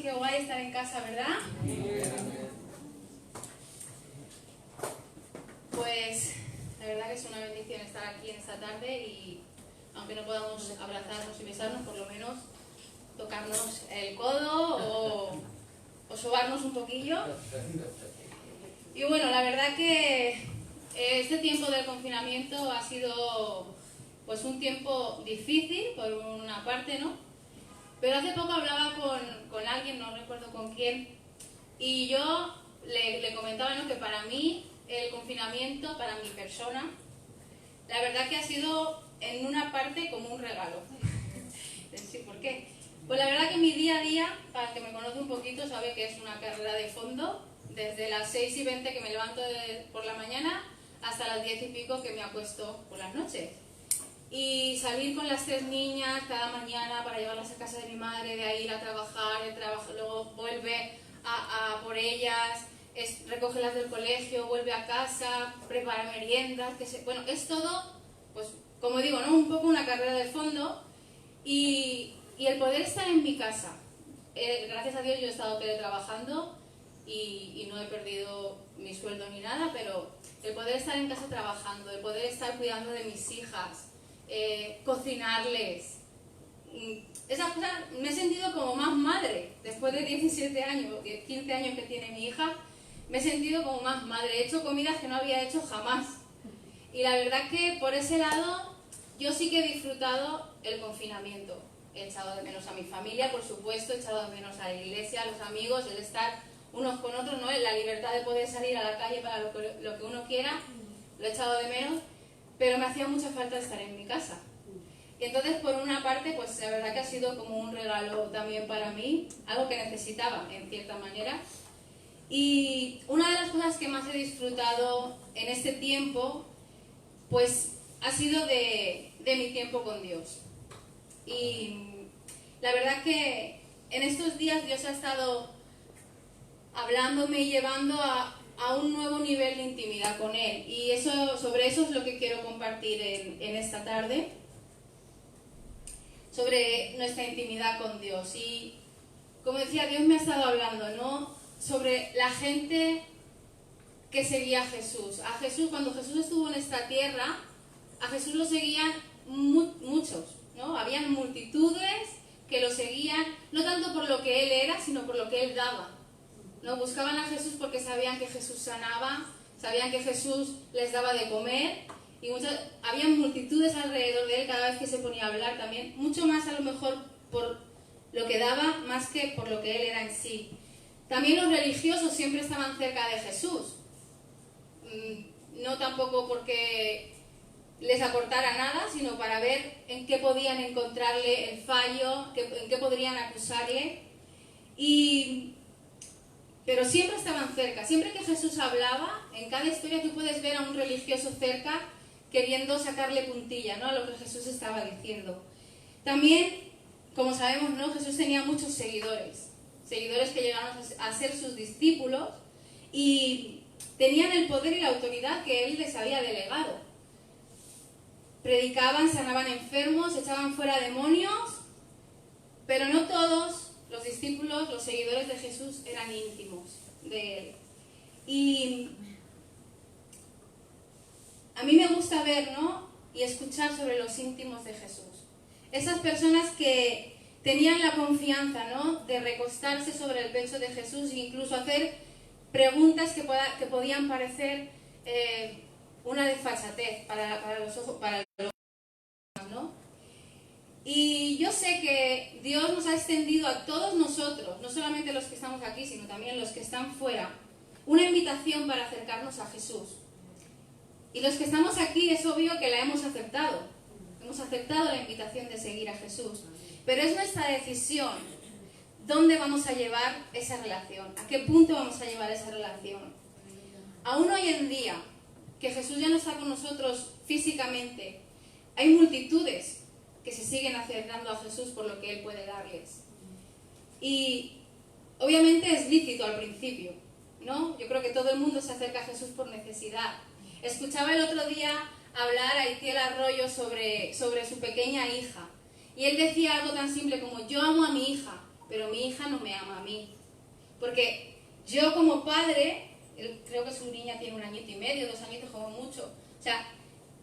qué guay estar en casa, ¿verdad? Pues la verdad que es una bendición estar aquí en esta tarde y aunque no podamos abrazarnos y besarnos, por lo menos tocarnos el codo o sobarnos un poquillo. Y bueno, la verdad que este tiempo del confinamiento ha sido pues un tiempo difícil, por una parte, ¿no? Pero hace poco hablaba con alguien, no recuerdo con quién, y yo le comentaba, ¿no?, que para mí el confinamiento, para mi persona, la verdad que ha sido en una parte como un regalo. Sí, ¿por qué? Pues la verdad que mi día a día, para el que me conoce un poquito, sabe que es una carrera de fondo, desde las 6:20 que me levanto por la mañana hasta las 10 y pico que me acuesto por las noches. Y salir con las 3 niñas cada mañana para llevarlas a casa de mi madre, de ahí ir a trabajar, luego vuelve a por ellas, recógelas del colegio, vuelve a casa, prepara meriendas, bueno, es todo, pues como digo, ¿no?, un poco una carrera de fondo y el poder estar en mi casa. Gracias a Dios yo he estado teletrabajando y no he perdido mi sueldo ni nada, pero el poder estar en casa trabajando, el poder estar cuidando de mis hijas, cocinarles, esas cosas, me he sentido como más madre. Después de 17 años, 15 años que tiene mi hija, me he sentido como más madre. He hecho comidas que no había hecho jamás. Y la verdad que por ese lado yo sí que he disfrutado el confinamiento. He echado de menos a mi familia, por supuesto, he echado de menos a la iglesia, a los amigos, el estar unos con otros, ¿no?, la libertad de poder salir a la calle para lo que uno quiera, lo he echado de menos, pero me hacía mucha falta estar en mi casa. Y entonces, por una parte, pues la verdad que ha sido como un regalo también para mí, algo que necesitaba en cierta manera. Y una de las cosas que más he disfrutado en este tiempo, pues ha sido de mi tiempo con Dios. Y la verdad que en estos días Dios ha estado hablándome y llevando a un nuevo nivel de intimidad con Él. Y sobre eso es lo que quiero compartir en esta tarde, sobre nuestra intimidad con Dios. Y como decía, Dios me ha estado hablando, ¿no?, sobre la gente que seguía a Jesús. A Jesús, cuando Jesús estuvo en esta tierra, a Jesús lo seguían muchos, ¿no? Habían multitudes que lo seguían, no tanto por lo que Él era, sino por lo que Él daba, ¿no? Buscaban a Jesús porque sabían que Jesús sanaba, sabían que Jesús les daba de comer, y habían multitudes alrededor de Él cada vez que se ponía a hablar también, mucho más a lo mejor por lo que daba, más que por lo que Él era en sí. También los religiosos siempre estaban cerca de Jesús, no tampoco porque les aportara nada, sino para ver en qué podían encontrarle el fallo, en qué podrían acusarle. Pero siempre estaban cerca. Siempre que Jesús hablaba, en cada historia tú puedes ver a un religioso cerca queriendo sacarle puntilla, ¿no?, a lo que Jesús estaba diciendo. También, como sabemos, ¿no?, Jesús tenía muchos seguidores que llegaron a ser sus discípulos y tenían el poder y la autoridad que Él les había delegado. Predicaban, sanaban enfermos, echaban fuera demonios, pero no todos los discípulos, los seguidores de Jesús, eran íntimos de Él. Y a mí me gusta ver, ¿no?, y escuchar sobre los íntimos de Jesús. Esas personas que tenían la confianza, ¿no?, de recostarse sobre el pecho de Jesús e incluso hacer preguntas que podían parecer una desfachatez para los ojos, ¿no? Y yo sé que Dios nos ha extendido a todos nosotros, no solamente los que estamos aquí, sino también los que están fuera, una invitación para acercarnos a Jesús. Y los que estamos aquí es obvio que la hemos aceptado la invitación de seguir a Jesús, pero es nuestra decisión dónde vamos a llevar esa relación, a qué punto vamos a llevar esa relación. Aún hoy en día, que Jesús ya no está con nosotros físicamente, hay multitudes que se siguen acercando a Jesús por lo que Él puede darles. Y obviamente es lícito al principio, ¿no? Yo creo que todo el mundo se acerca a Jesús por necesidad. Escuchaba el otro día hablar a Itiel Arroyo sobre su pequeña hija. Y él decía algo tan simple como: yo amo a mi hija, pero mi hija no me ama a mí. Porque yo como padre, creo que su niña tiene 1 añito y medio, 2 añitos como mucho, o sea,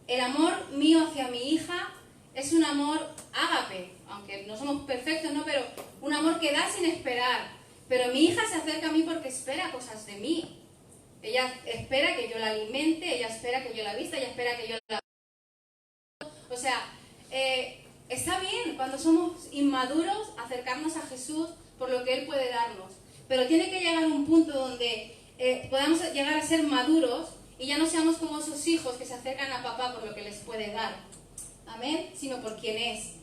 el amor mío hacia mi hija es un amor ágape, aunque no somos perfectos, ¿no? Pero un amor que da sin esperar. Pero mi hija se acerca a mí porque espera cosas de mí. Ella espera que yo la alimente, ella espera que yo la vista, ella espera que yo la... O sea, está bien cuando somos inmaduros acercarnos a Jesús por lo que Él puede darnos. Pero tiene que llegar un punto donde podamos llegar a ser maduros y ya no seamos como esos hijos que se acercan a papá por lo que les puede dar. Amén, sino por quien es.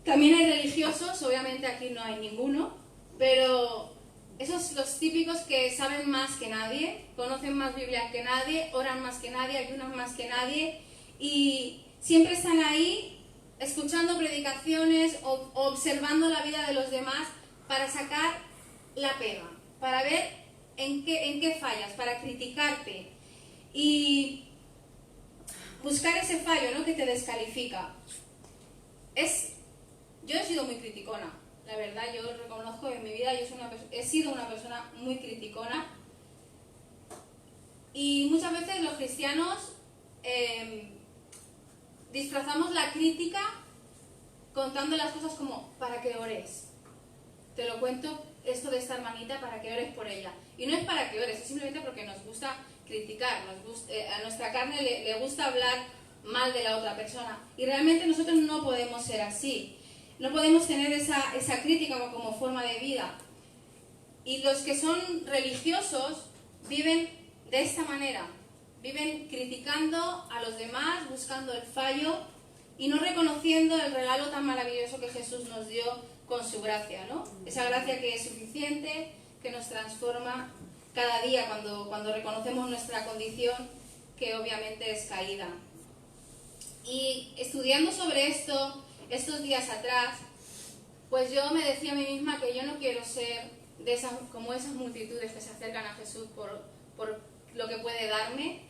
También hay religiosos, obviamente aquí no hay ninguno, pero esos los típicos que saben más que nadie, conocen más Biblia que nadie, oran más que nadie, ayunan más que nadie y siempre están ahí escuchando predicaciones o observando la vida de los demás para sacar la pega, para ver en qué fallas, para criticarte y buscar ese fallo, ¿no?, que te descalifica. Yo he sido muy criticona, la verdad, yo reconozco en mi vida, he sido una persona muy criticona y muchas veces los cristianos disfrazamos la crítica contando las cosas como para que ores. Te lo cuento esto de esta hermanita para que ores por ella. Y no es para que ores, es simplemente porque nos gusta criticar, a nuestra carne le gusta hablar mal de la otra persona. Y realmente nosotros no podemos ser así. No podemos tener esa crítica como forma de vida. Y los que son religiosos viven de esta manera. Viven criticando a los demás, buscando el fallo y no reconociendo el regalo tan maravilloso que Jesús nos dio con su gracia, ¿no? Esa gracia que es suficiente, que nos transforma cada día cuando reconocemos nuestra condición, que obviamente es caída. Y estudiando sobre esto, estos días atrás, pues yo me decía a mí misma que yo no quiero ser como esas multitudes que se acercan a Jesús por lo que puede darme,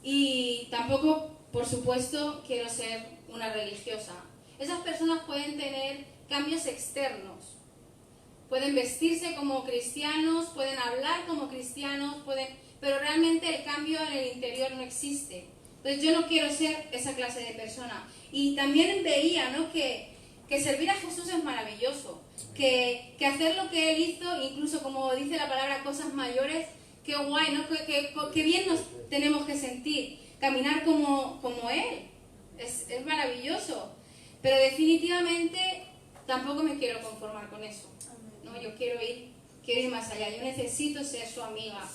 y tampoco, por supuesto, quiero ser una religiosa. Esas personas pueden tener cambios externos, pueden vestirse como cristianos, pueden hablar como cristianos, pero realmente el cambio en el interior no existe. Entonces yo no quiero ser esa clase de persona. Y también veía, ¿no?, que servir a Jesús es maravilloso, que hacer lo que Él hizo, incluso como dice la palabra, cosas mayores, qué guay, ¿no? Qué bien nos tenemos que sentir, caminar como Él, es maravilloso. Pero definitivamente tampoco me quiero conformar con eso, ¿no? Yo quiero ir más allá, yo necesito ser su amiga.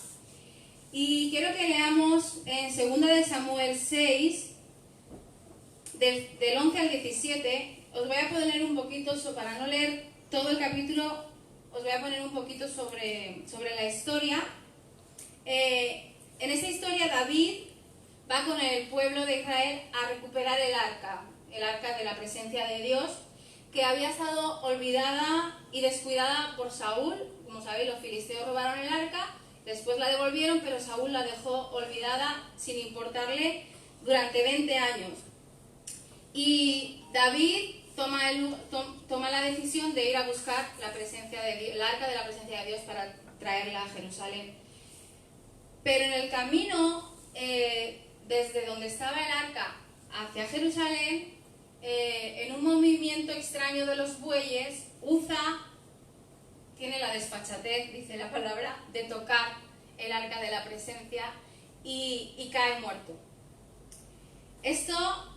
Y quiero que leamos en 2 de Samuel 6, del 11 al 17, os voy a poner un poquito, para no leer todo el capítulo, os voy a poner un poquito sobre la historia. En esta historia David va con el pueblo de Israel a recuperar el arca de la presencia de Dios, que había estado olvidada y descuidada por Saúl. Como sabéis, los filisteos robaron el arca, después la devolvieron, pero Saúl la dejó olvidada sin importarle durante 20 años. Y David toma la decisión de ir a buscar el arca de la presencia de Dios para traerla a Jerusalén. Pero en el camino, desde donde estaba el arca hacia Jerusalén, en un movimiento extraño de los bueyes, Uza tiene la desfachatez, dice la palabra, de tocar el arca de la presencia y cae muerto. Esto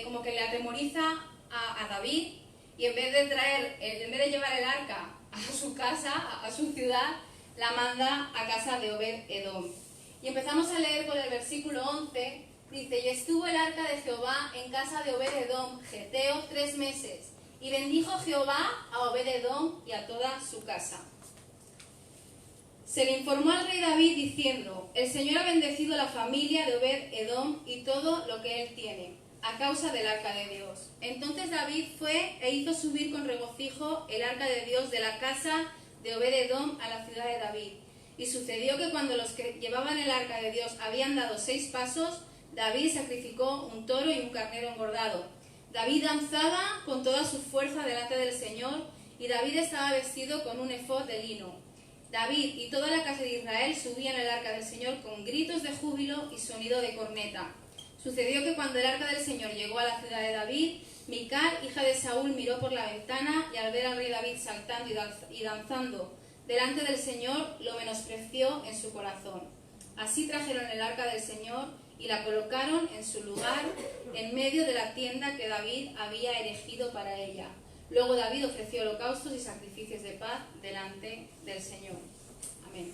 como que le atemoriza a David, y en vez de llevar el arca a su casa, a su ciudad, la manda a casa de Obed-Edom. Y empezamos a leer con el versículo 11, dice: y estuvo el arca de Jehová en casa de Obed-Edom, geteo, 3 meses, y bendijo Jehová a Obed-Edom y a toda su casa. Se le informó al rey David diciendo: el Señor ha bendecido la familia de Obed-Edom y todo lo que él tiene, a causa del arca de Dios. Entonces David fue e hizo subir con regocijo el arca de Dios de la casa de Obed-Edom a la ciudad de David. Y sucedió que cuando los que llevaban el arca de Dios habían dado 6 pasos, David sacrificó un toro y un carnero engordado. David danzaba con toda su fuerza delante del Señor, y David estaba vestido con un efod de lino. David y toda la casa de Israel subían al arca del Señor con gritos de júbilo y sonido de corneta. Sucedió que cuando el arca del Señor llegó a la ciudad de David, Mical, hija de Saúl, miró por la ventana y al ver al rey David saltando y danzando delante del Señor, lo menospreció en su corazón. Así trajeron el arca del Señor y la colocaron en su lugar en medio de la tienda que David había erigido para ella. Luego David ofreció holocaustos y sacrificios de paz delante del Señor. Amén.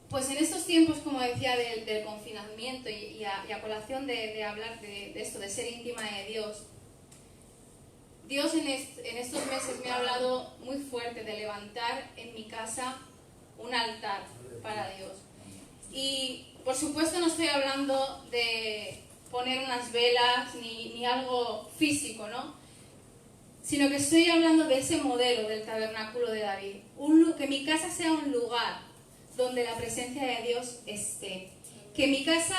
Pues en estos tiempos, como decía, del confinamiento y a colación de hablar de esto, de ser íntima de Dios, Dios en estos meses me ha hablado muy fuerte de levantar en mi casa un altar para Dios. Y por supuesto no estoy hablando de poner unas velas ni algo físico, ¿no? Sino que estoy hablando de ese modelo del tabernáculo de David. Que mi casa sea un lugar donde la presencia de Dios esté. Que mi casa,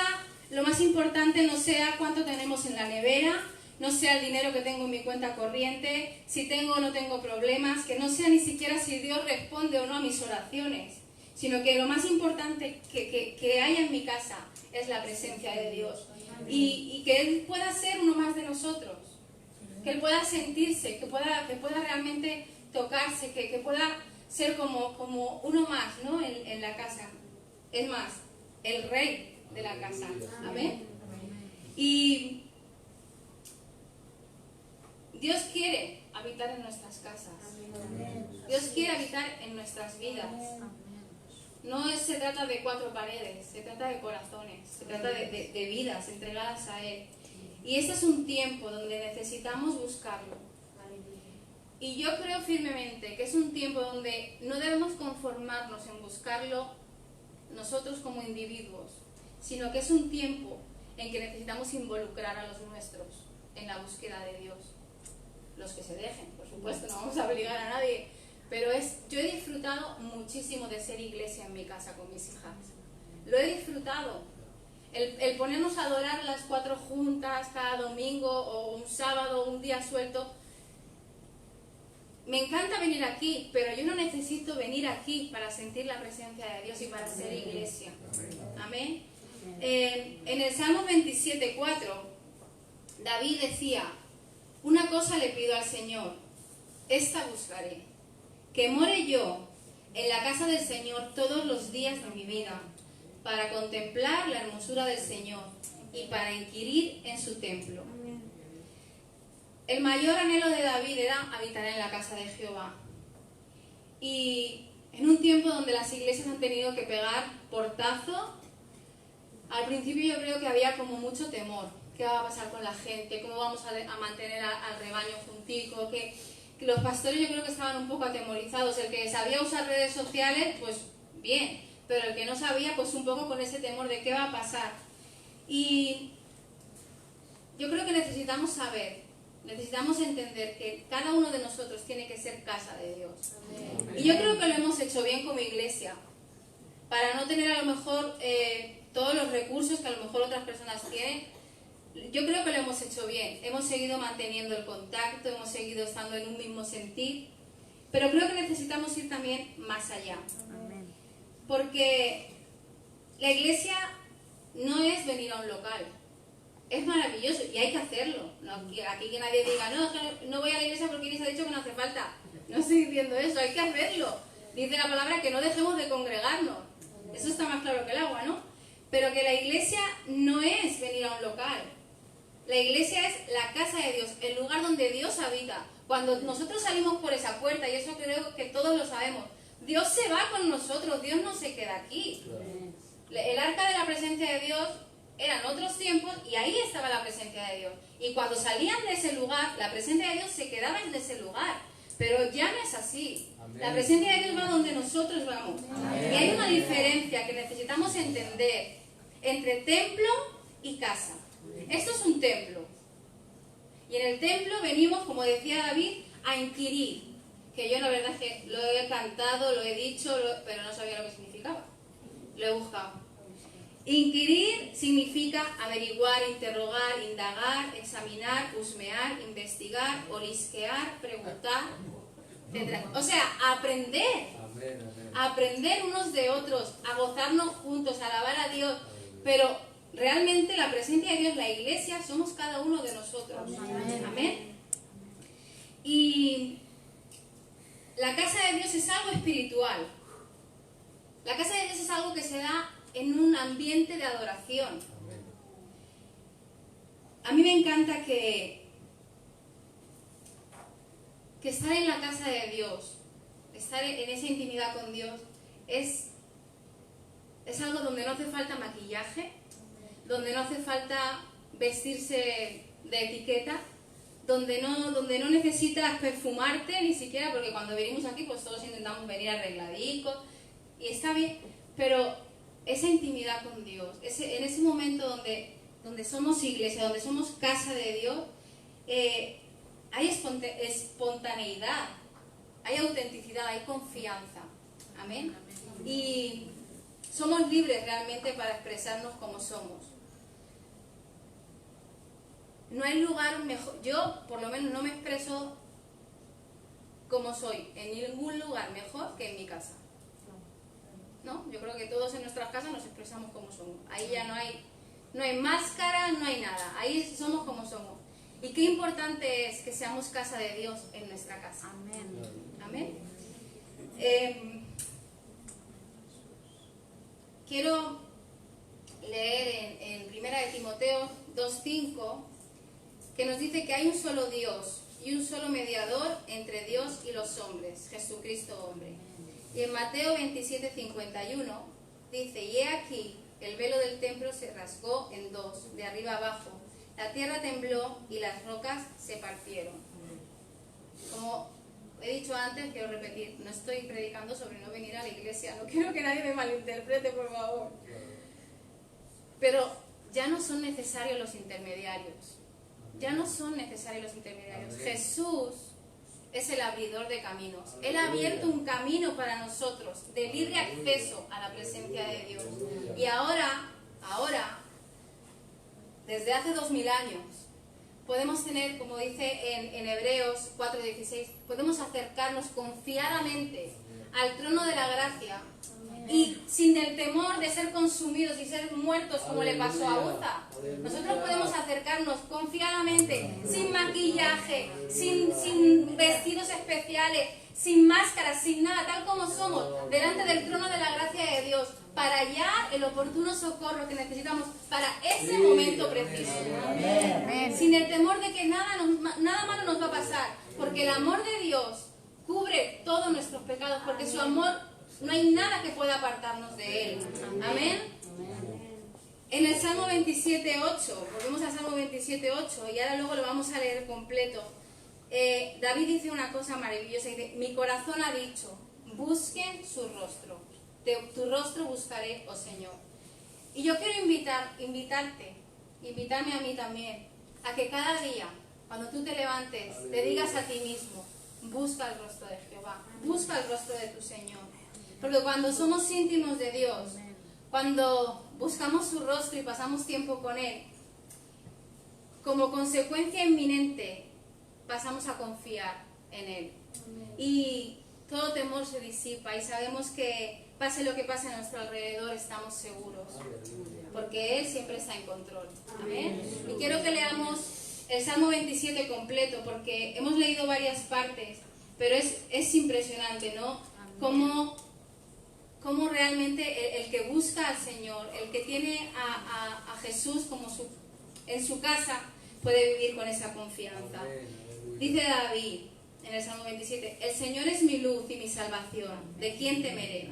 lo más importante no sea cuánto tenemos en la nevera, no sea el dinero que tengo en mi cuenta corriente, si tengo o no tengo problemas, que no sea ni siquiera si Dios responde o no a mis oraciones, sino que lo más importante que haya en mi casa es la presencia de Dios. Y que Él pueda ser uno más de nosotros, que Él pueda sentirse, que pueda realmente tocarse, que pueda ser como uno más, ¿no? en la casa. Es más, el rey de la casa. Amén. Y Dios quiere habitar en nuestras casas. Dios quiere habitar en nuestras vidas. No se trata de 4 paredes, se trata de corazones, se trata de vidas entregadas a Él. Y este es un tiempo donde necesitamos buscarlo. Y yo creo firmemente que es un tiempo donde no debemos conformarnos en buscarlo nosotros como individuos, sino que es un tiempo en que necesitamos involucrar a los nuestros en la búsqueda de Dios. Los que se dejen, por supuesto, no vamos a obligar a nadie, pero yo he disfrutado muchísimo de ser iglesia en mi casa con mis hijas. Lo he disfrutado. El ponernos a adorar las 4 juntas cada domingo o un sábado o un día suelto. Me encanta venir aquí, pero yo no necesito venir aquí para sentir la presencia de Dios y para ser iglesia. Amén. En el Salmo 27:4, David decía: una cosa le pido al Señor, esta buscaré, que more yo en la casa del Señor todos los días de mi vida, para contemplar la hermosura del Señor y para inquirir en su templo. El mayor anhelo de David era habitar en la casa de Jehová. Y en un tiempo donde las iglesias han tenido que pegar portazo, al principio yo creo que había como mucho temor. ¿Qué va a pasar con la gente? ¿Cómo vamos a mantener al rebaño juntico? Que los pastores yo creo que estaban un poco atemorizados. El que sabía usar redes sociales, pues bien, pero el que no sabía, pues un poco con ese temor de qué va a pasar. Y yo creo que necesitamos saber, necesitamos entender que cada uno de nosotros tiene que ser casa de Dios. Y yo creo que lo hemos hecho bien como iglesia, para no tener a lo mejor todos los recursos que a lo mejor otras personas tienen. Yo creo que lo hemos hecho bien, hemos seguido manteniendo el contacto, hemos seguido estando en un mismo sentir, pero creo que necesitamos ir también más allá. Porque la iglesia no es venir a un local, es maravilloso y hay que hacerlo. No, aquí que nadie diga, no voy a la iglesia porque Iris ha dicho que no hace falta. No estoy diciendo eso, hay que hacerlo. Dice la palabra que no dejemos de congregarnos. Eso está más claro que el agua, ¿no? Pero que la iglesia no es venir a un local. La iglesia es la casa de Dios, el lugar donde Dios habita. Cuando nosotros salimos por esa puerta, y eso creo que todos lo sabemos, Dios se va con nosotros, Dios no se queda aquí. El arca de la presencia de Dios eran otros tiempos y ahí estaba la presencia de Dios. Y cuando salían de ese lugar, la presencia de Dios se quedaba en ese lugar. Pero ya no es así. Amén. La presencia de Dios va donde nosotros vamos. Amén. Y hay una diferencia que necesitamos entender entre templo y casa. Esto es un templo. Y en el templo venimos, como decía David, a inquirir. Que yo la verdad es que lo he cantado, lo he dicho, pero no sabía lo que significaba. Lo he buscado. Inquirir significa averiguar, interrogar, indagar, examinar, husmear, investigar, olisquear, preguntar, etc. O sea, aprender. Aprender unos de otros, a gozarnos juntos, a alabar a Dios. Pero realmente la presencia de Dios, la iglesia, somos cada uno de nosotros. Amén. Y la casa de Dios es algo espiritual. La casa de Dios es algo que se da en un ambiente de adoración. A mí me encanta que estar en la casa de Dios, estar en esa intimidad con Dios, es algo donde no hace falta maquillaje, donde no hace falta vestirse de etiqueta, donde no necesitas perfumarte ni siquiera, porque cuando venimos aquí pues todos intentamos venir arregladicos, y está bien, pero esa intimidad con Dios, en ese momento donde somos iglesia, donde somos casa de Dios, hay espontaneidad, hay autenticidad, hay confianza. Amén. Y somos libres realmente para expresarnos como somos. No hay lugar mejor. Yo, por lo menos, no me expreso como soy en ningún lugar mejor que en mi casa. ¿No? Yo creo que todos en nuestras casas nos expresamos como somos. Ahí ya no hay máscara, no hay nada. Ahí somos como somos. Y qué importante es que seamos casa de Dios en nuestra casa. Amén. Amén. Quiero leer en 1 de Timoteo 2:5, que nos dice que hay un solo Dios y un solo mediador entre Dios y los hombres, Jesucristo hombre. Y en Mateo 27:51 dice: y he aquí, el velo del templo se rasgó en dos, de arriba abajo. La tierra tembló y las rocas se partieron. Como he dicho antes, quiero repetir, no estoy predicando sobre no venir a la iglesia, no quiero que nadie me malinterprete, por favor. Pero ya no son necesarios los intermediarios. Ya no son necesarios los intermediarios. Jesús es el abridor de caminos. Él ha abierto un camino para nosotros de libre acceso a la presencia de Dios. Y ahora, desde hace 2000 años, podemos tener, como dice en Hebreos 4:16, podemos acercarnos confiadamente al trono de la gracia y sin el temor de ser consumidos y ser muertos como le pasó a Uza. Nosotros podemos acercarnos confiadamente, sin maquillaje, sin vestidos especiales, sin máscaras, sin nada, tal como somos, delante del trono de la gracia de Dios, para hallar el oportuno socorro que necesitamos para ese momento preciso. Amén. Sin el temor de que nada malo nos va a pasar, porque el amor de Dios cubre todos nuestros pecados, porque su amor, no hay nada que pueda apartarnos de Él. Amén. En el Salmo 27:8, volvemos al Salmo 27:8 y ahora luego lo vamos a leer completo. David dice una cosa maravillosa, dice: mi corazón ha dicho, busquen su rostro, tu rostro buscaré, oh Señor. Y yo quiero invitarme a mí también, a que cada día, cuando tú te levantes, te digas a ti mismo: busca el rostro de Jehová, busca el rostro de tu Señor. Porque cuando somos íntimos de Dios, cuando buscamos su rostro y pasamos tiempo con Él, como consecuencia inminente, pasamos a confiar en Él. Y todo temor se disipa y sabemos que pase lo que pase a nuestro alrededor, estamos seguros. Porque Él siempre está en control. Amén. Y quiero que leamos el Salmo 27 completo, porque hemos leído varias partes, pero es impresionante, ¿no? Cómo realmente el que busca al Señor, el que tiene a Jesús como en su casa, puede vivir con esa confianza. Dice David en el Salmo 27: el Señor es mi luz y mi salvación, ¿de quién temeré?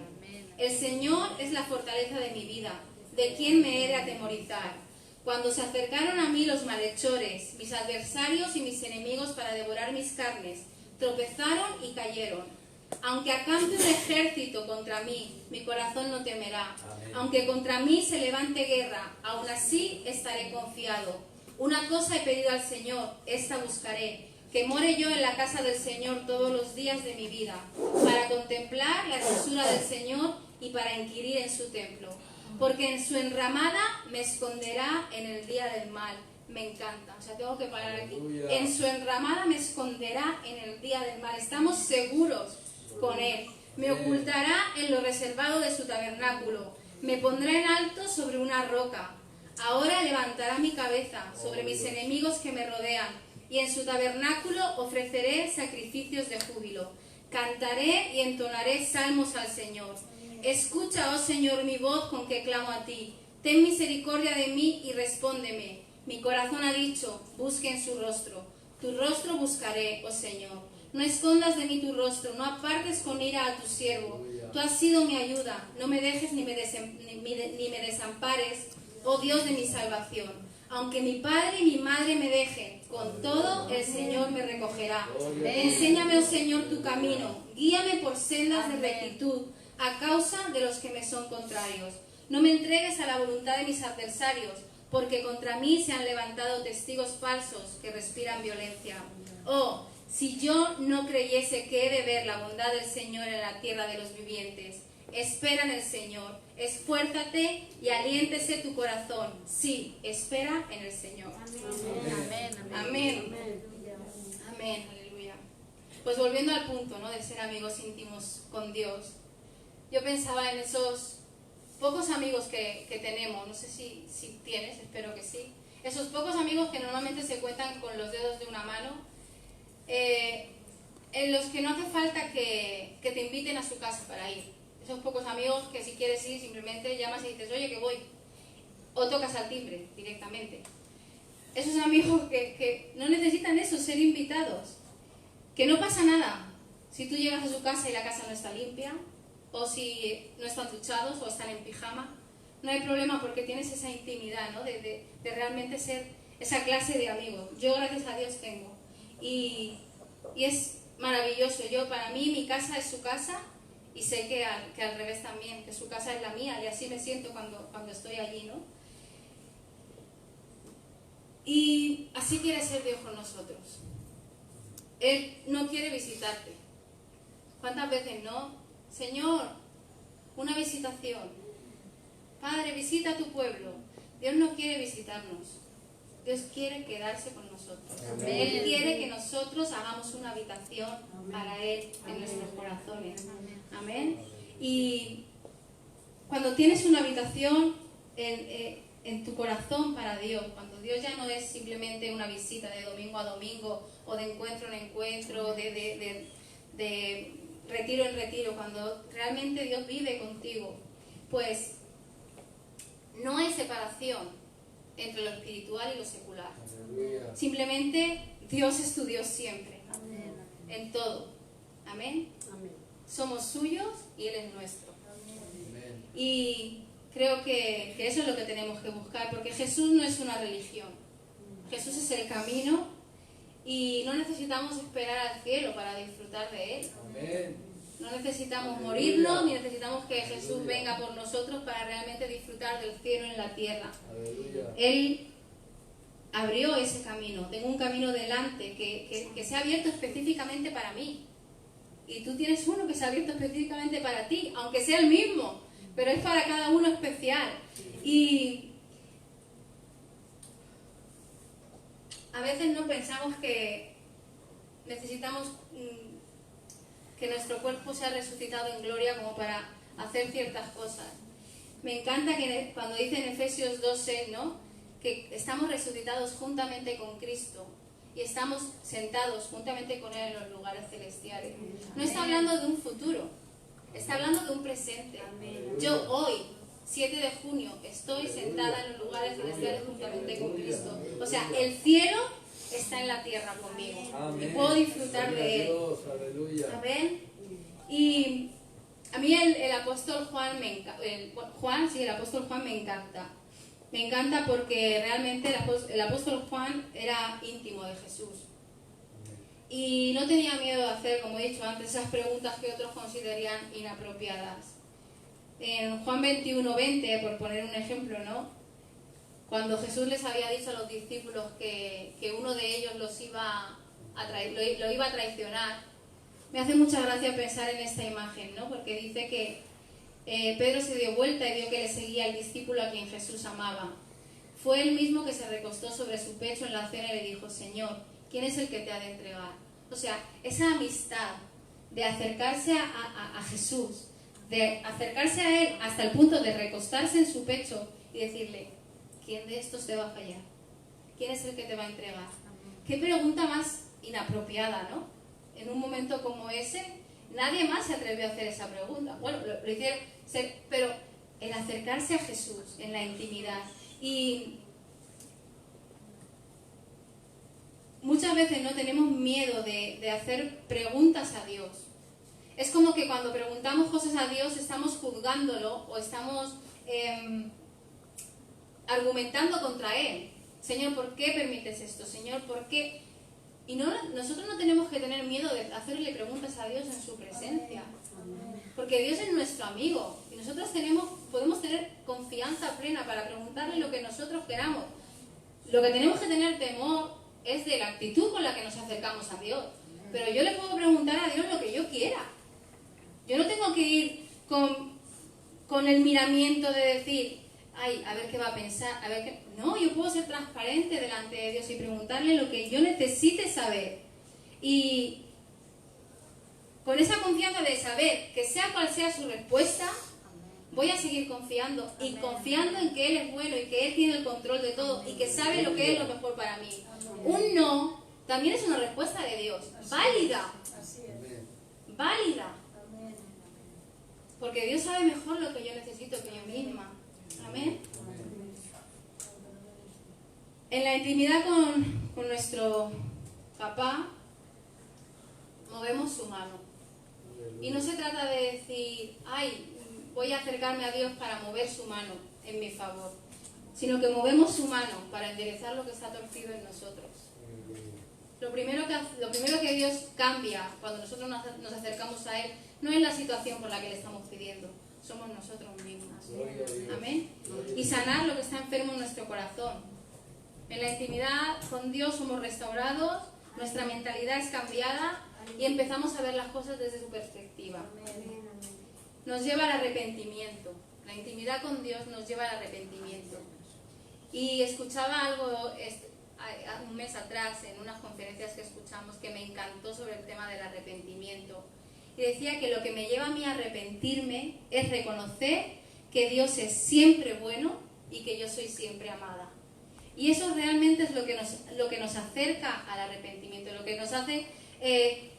El Señor es la fortaleza de mi vida, ¿de quién me he de atemorizar? Cuando se acercaron a mí los malhechores, mis adversarios y mis enemigos para devorar mis carnes, tropezaron y cayeron. Aunque acampe un ejército contra mí, mi corazón no temerá. Aunque contra mí se levante guerra, aún así estaré confiado. Una cosa he pedido al Señor, esta buscaré: que more yo en la casa del Señor todos los días de mi vida, para contemplar la hermosura del Señor y para inquirir en su templo. porque en su enramada me esconderá en el día del mal. Me encanta, o sea, tengo que parar aquí. En su enramada me esconderá en el día del mal. Estamos seguros con Él. Me ocultará en lo reservado de su tabernáculo. Me pondrá en alto sobre una roca. Ahora levantará mi cabeza sobre mis enemigos que me rodean, y en su tabernáculo ofreceré sacrificios de júbilo. Cantaré y entonaré salmos al Señor. Escucha, oh Señor, mi voz con que clamo a ti. Ten misericordia de mí y respóndeme. Mi corazón ha dicho, busquen su rostro. Tu rostro buscaré, oh Señor. No escondas de mí tu rostro, no apartes con ira a tu siervo. Tú has sido mi ayuda, no me dejes ni me desampares, oh Dios de mi salvación. Aunque mi padre y mi madre me dejen, con todo el Señor me recogerá. Enséñame, oh Señor, tu camino, guíame por sendas de rectitud, a causa de los que me son contrarios. No me entregues a la voluntad de mis adversarios, porque contra mí se han levantado testigos falsos que respiran violencia. Oh, si yo no creyese que he de ver la bondad del Señor en la tierra de los vivientes. Espera en el Señor, esfuérzate y aliéntese tu corazón. Sí, espera en el Señor. Amén. Amén. Amén. Aleluya. Pues volviendo al punto, ¿no?, de ser amigos íntimos con Dios, yo pensaba en esos pocos amigos que tenemos. No sé si tienes, espero que sí. Esos pocos amigos que normalmente se cuentan con los dedos de una mano, en los que no hace falta que te inviten a su casa para ir. Esos pocos amigos que si quieres ir simplemente llamas y dices, oye, que voy, o tocas al timbre directamente. Esos amigos que no necesitan eso, ser invitados, que no pasa nada si tú llegas a su casa y la casa no está limpia, o si no están duchados o están en pijama. No hay problema porque tienes esa intimidad, ¿no?, de realmente ser esa clase de amigos. Yo, gracias a Dios, tengo. Y es maravilloso. Para mí, mi casa es su casa, y sé que al revés también, que su casa es la mía, y así me siento cuando estoy allí, ¿no? Y así quiere ser Dios con nosotros. Él no quiere visitarte. ¿Cuántas veces no? Señor, una visitación. Padre, visita a tu pueblo. Dios no quiere visitarnos. Dios quiere quedarse con nosotros. Amén. Él quiere que nosotros hagamos una habitación para Él en nuestros corazones. Amén. Y cuando tienes una habitación en tu corazón para Dios, cuando Dios ya no es simplemente una visita de domingo a domingo o de encuentro en encuentro, de retiro en retiro, cuando realmente Dios vive contigo, pues no hay separación entre lo espiritual y lo secular. Aleluya. Simplemente Dios es tu Dios siempre. Amén. En todo. Amén. Amén. Somos suyos y Él es nuestro. Amén. Y creo que eso es lo que tenemos que buscar, porque Jesús no es una religión. Jesús es el camino y no necesitamos esperar al cielo para disfrutar de Él. Amén. No necesitamos morirnos, ni necesitamos que Jesús venga por nosotros para realmente disfrutar del cielo en la tierra. Aleluya. Él abrió ese camino. Tengo un camino delante que se ha abierto específicamente para mí. Y tú tienes uno que se ha abierto específicamente para ti, aunque sea el mismo, pero es para cada uno especial. Y a veces no pensamos que necesitamos que nuestro cuerpo sea resucitado en gloria como para hacer ciertas cosas. Me encanta que cuando dice en Efesios 2:6, ¿no?, que estamos resucitados juntamente con Cristo y estamos sentados juntamente con Él en los lugares celestiales. No está hablando de un futuro, está hablando de un presente. Yo hoy, 7 de junio, estoy sentada en los lugares celestiales juntamente con Cristo. O sea, el cielo está en la tierra conmigo. Amén. Y puedo disfrutar de Él. Amén. Y a mí el apóstol Juan el apóstol Juan me encanta. Me encanta porque realmente el apóstol Juan era íntimo de Jesús. Y no tenía miedo de hacer, como he dicho antes, esas preguntas que otros considerarían inapropiadas. En Juan 21:20, por poner un ejemplo, ¿no?, cuando Jesús les había dicho a los discípulos que uno de ellos lo iba a traicionar, me hace mucha gracia pensar en esta imagen, ¿no?, porque dice Pedro se dio vuelta y vio que le seguía el discípulo a quien Jesús amaba. Fue él mismo que se recostó sobre su pecho en la cena y le dijo: Señor, ¿quién es el que te ha de entregar? O sea, esa amistad de acercarse a Jesús, de acercarse a Él hasta el punto de recostarse en su pecho y decirle: ¿quién de estos te va a fallar? ¿Quién es el que te va a entregar? Qué pregunta más inapropiada, ¿no? En un momento como ese, nadie más se atrevió a hacer esa pregunta. Bueno, lo hicieron, pero el acercarse a Jesús en la intimidad. Y muchas veces no tenemos miedo de hacer preguntas a Dios. Es como que cuando preguntamos cosas a Dios estamos juzgándolo o estamos argumentando contra Él. Señor, ¿por qué permites esto? Señor, ¿por qué? Y nosotros no tenemos que tener miedo de hacerle preguntas a Dios en su presencia. Porque Dios es nuestro amigo y nosotros podemos tener confianza plena para preguntarle lo que nosotros queramos. Lo que tenemos que tener temor es de la actitud con la que nos acercamos a Dios. Pero yo le puedo preguntar a Dios lo que yo quiera. Yo no tengo que ir con el miramiento de decir: ay, a ver qué va a pensar, a ver qué... No, yo puedo ser transparente delante de Dios y preguntarle lo que yo necesite saber. Y con esa confianza de saber que sea cual sea su respuesta, voy a seguir confiando y confiando en que Él es bueno y que Él tiene el control de todo y que sabe lo que es lo mejor para mí. Un no también es una respuesta de Dios, válida, válida. Porque Dios sabe mejor lo que yo necesito que yo misma. Amén. En la intimidad con nuestro papá, movemos su mano. Y no se trata de decir: ay, voy a acercarme a Dios para mover su mano en mi favor, sino que movemos su mano para enderezar lo que está torcido en nosotros. Lo primero que Dios cambia cuando nosotros nos acercamos a Él no es la situación por la que le estamos pidiendo, somos nosotros mismos. Amén. Y sanar lo que está enfermo en nuestro corazón. En la intimidad con Dios somos restaurados, nuestra mentalidad es cambiada y empezamos a ver las cosas desde su perspectiva. Nos lleva al arrepentimiento. La intimidad con Dios nos lleva al arrepentimiento. Y escuchaba algo un mes atrás en unas conferencias que escuchamos que me encantó sobre el tema del arrepentimiento. Y decía que lo que me lleva a mí a arrepentirme es reconocer que Dios es siempre bueno y que yo soy siempre amada. Y eso realmente es lo que nos acerca al arrepentimiento, lo que nos hace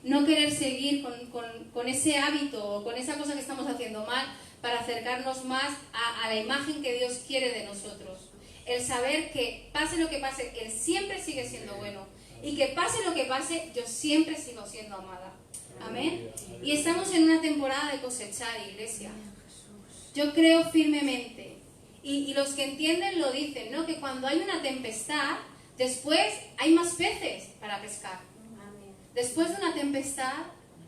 no querer seguir con ese hábito o con esa cosa que estamos haciendo mal para acercarnos más a la imagen que Dios quiere de nosotros. El saber que pase lo que pase, Él siempre sigue siendo bueno. Y que pase lo que pase, yo siempre sigo siendo amada. Amén. Y estamos en una temporada de cosechar, iglesia. Yo creo firmemente, y los que entienden lo dicen, ¿no? Que cuando hay una tempestad, después hay más peces para pescar. Después de una tempestad,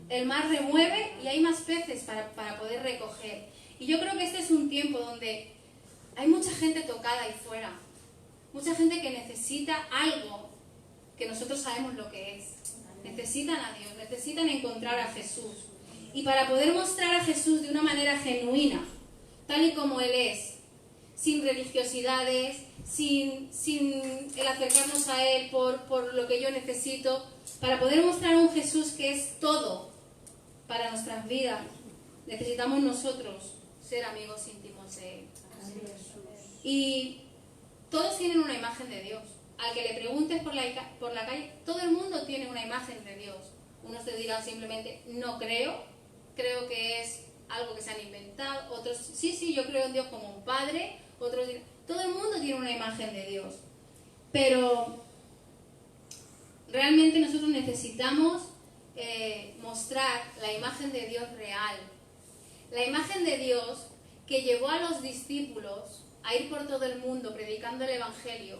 el mar remueve y hay más peces para poder recoger. Y yo creo que este es un tiempo donde hay mucha gente tocada ahí fuera. Mucha gente que necesita algo que nosotros sabemos lo que es. Necesitan a Dios, necesitan encontrar a Jesús. Y para poder mostrar a Jesús de una manera genuina, tal y como Él es, sin religiosidades, sin el acercarnos a Él por lo que yo necesito, para poder mostrar a un Jesús que es todo para nuestras vidas, necesitamos nosotros ser amigos íntimos de Él. Y todos tienen una imagen de Dios. Al que le preguntes por la calle, todo el mundo tiene una imagen de Dios. Unos te dirán simplemente: no creo que es algo que se han inventado. Otros: sí, yo creo en Dios como un padre. Otros dirán: todo el mundo tiene una imagen de Dios. Pero realmente nosotros necesitamos mostrar la imagen de Dios real. La imagen de Dios que llevó a los discípulos a ir por todo el mundo predicando el Evangelio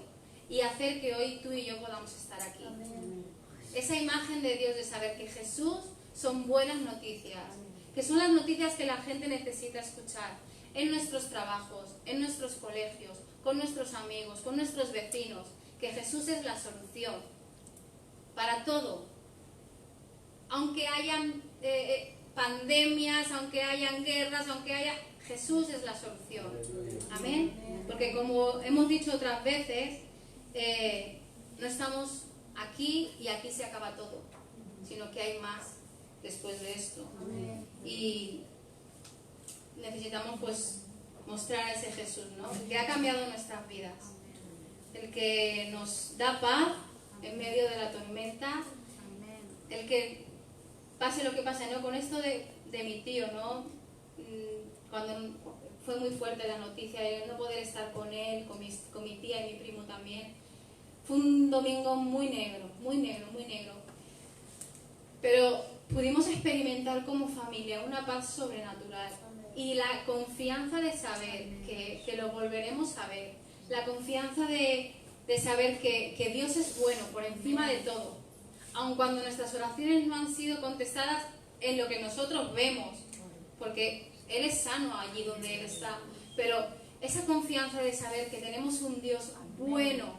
y hacer que hoy tú y yo podamos estar aquí. Amén. Esa imagen de Dios de saber que Jesús son buenas noticias, que son las noticias que la gente necesita escuchar en nuestros trabajos, en nuestros colegios, con nuestros amigos, con nuestros vecinos, que Jesús es la solución para todo. Aunque hayan pandemias, aunque hayan guerras, aunque haya... Jesús es la solución. Amén. Porque como hemos dicho otras veces, no estamos aquí y aquí se acaba todo, sino que hay más después de esto. Y necesitamos pues mostrar a ese Jesús, ¿no? El que ha cambiado nuestras vidas, el que nos da paz en medio de la tormenta, el que pase lo que pase, ¿no? Con esto de mi tío, ¿no? Cuando fue muy fuerte la noticia de no poder estar con él, con mi tía y mi primo también, fue un domingo muy negro, muy negro, muy negro. Pero pudimos experimentar como familia una paz sobrenatural y la confianza de saber que lo volveremos a ver, la confianza de saber que Dios es bueno por encima de todo, aun cuando nuestras oraciones no han sido contestadas en lo que nosotros vemos, porque Él es sano allí donde Él está, pero esa confianza de saber que tenemos un Dios bueno,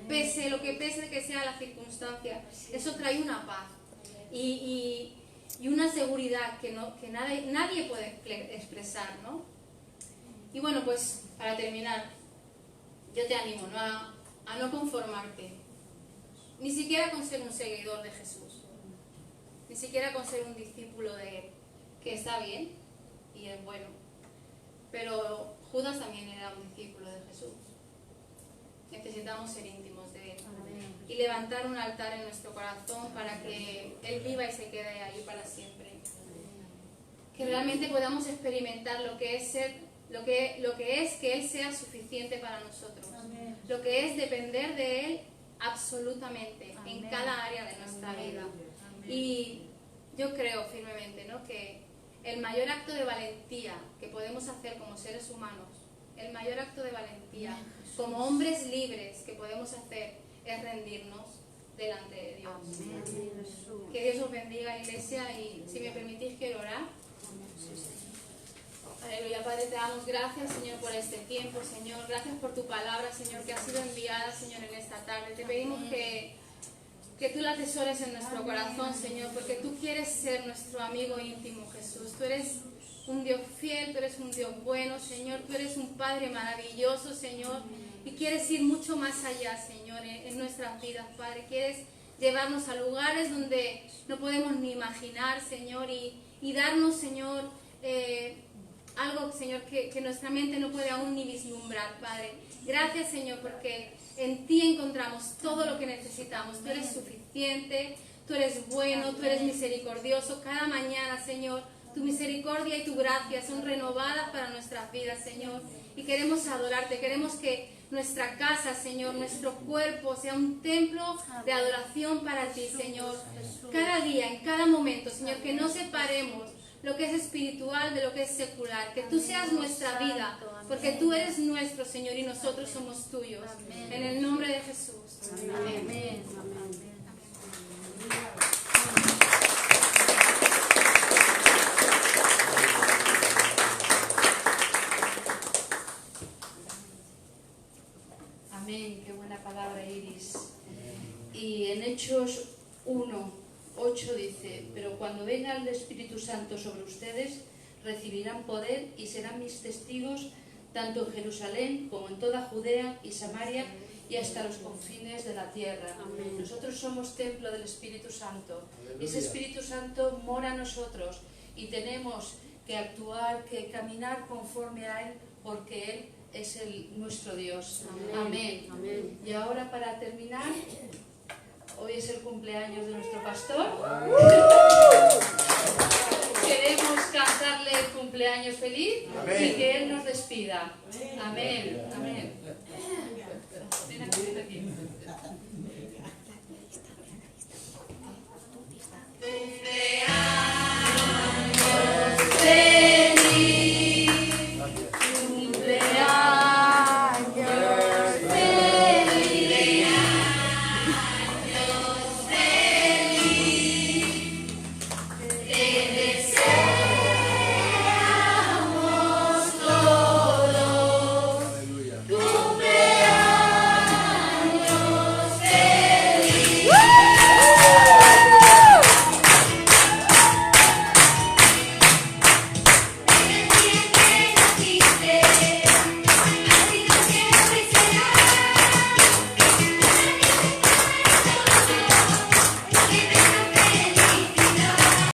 pese lo que pese que sea la circunstancia, eso trae una paz y una seguridad que nadie puede expresar, ¿no? Y bueno, pues para terminar, yo te animo, ¿no? a no conformarte, ni siquiera con ser un seguidor de Jesús, ni siquiera con ser un discípulo de Él, que está bien y es bueno, pero Judas también era un discípulo de Jesús. Necesitamos ser íntimos de Él y levantar un altar en nuestro corazón para que Él viva y se quede ahí para siempre. Que realmente podamos experimentar lo que es que Él sea suficiente para nosotros, lo que es depender de Él absolutamente en cada área de nuestra vida. Y yo creo firmemente, ¿no?, que el mayor acto de valentía que podemos hacer como seres humanos, el mayor acto de valentía como hombres libres que podemos hacer es rendirnos delante de Dios. Que Dios os bendiga, iglesia, y si me permitís quiero orar. Aleluya, Padre, te damos gracias, Señor, por este tiempo, Señor. Gracias por tu palabra, Señor, que ha sido enviada, Señor, en esta tarde. Te pedimos que tú la atesores en nuestro corazón, Señor, porque tú quieres ser nuestro amigo íntimo, Jesús. Tú eres un Dios fiel, tú eres un Dios bueno, Señor. Tú eres un Padre maravilloso, Señor, y quieres ir mucho más allá, Señor, en nuestras vidas, Padre. Quieres llevarnos a lugares donde no podemos ni imaginar, Señor, y darnos, Señor, algo, Señor, que nuestra mente no puede aún ni vislumbrar, Padre. Gracias, Señor, porque en ti encontramos todo lo que necesitamos. Tú eres suficiente, tú eres bueno, tú eres misericordioso. Cada mañana, Señor, tu misericordia y tu gracia son renovadas para nuestras vidas, Señor. Y queremos adorarte, queremos que nuestra casa, Señor, nuestro cuerpo sea un templo de adoración para ti, Señor. Cada día, en cada momento, Señor, que no separemos lo que es espiritual de lo que es secular, que tú seas nuestra vida, porque tú eres nuestro, Señor, y nosotros somos tuyos. En el nombre de Jesús. Amén. Amén, qué buena palabra, Iris. Y en Hechos 1:8 dice: pero cuando venga el Espíritu Santo sobre ustedes, recibirán poder y serán mis testigos tanto en Jerusalén como en toda Judea y Samaria y hasta los confines de la tierra. Amén. Nosotros somos templo del Espíritu Santo. Y ese Espíritu Santo mora en nosotros y tenemos que actuar, que caminar conforme a Él, porque Él es nuestro Dios. Amén. Amén. Y ahora, para terminar, hoy es el cumpleaños de nuestro pastor. Queremos cantarle el cumpleaños feliz. Amén. Y que Él nos despida. Amén. Amén.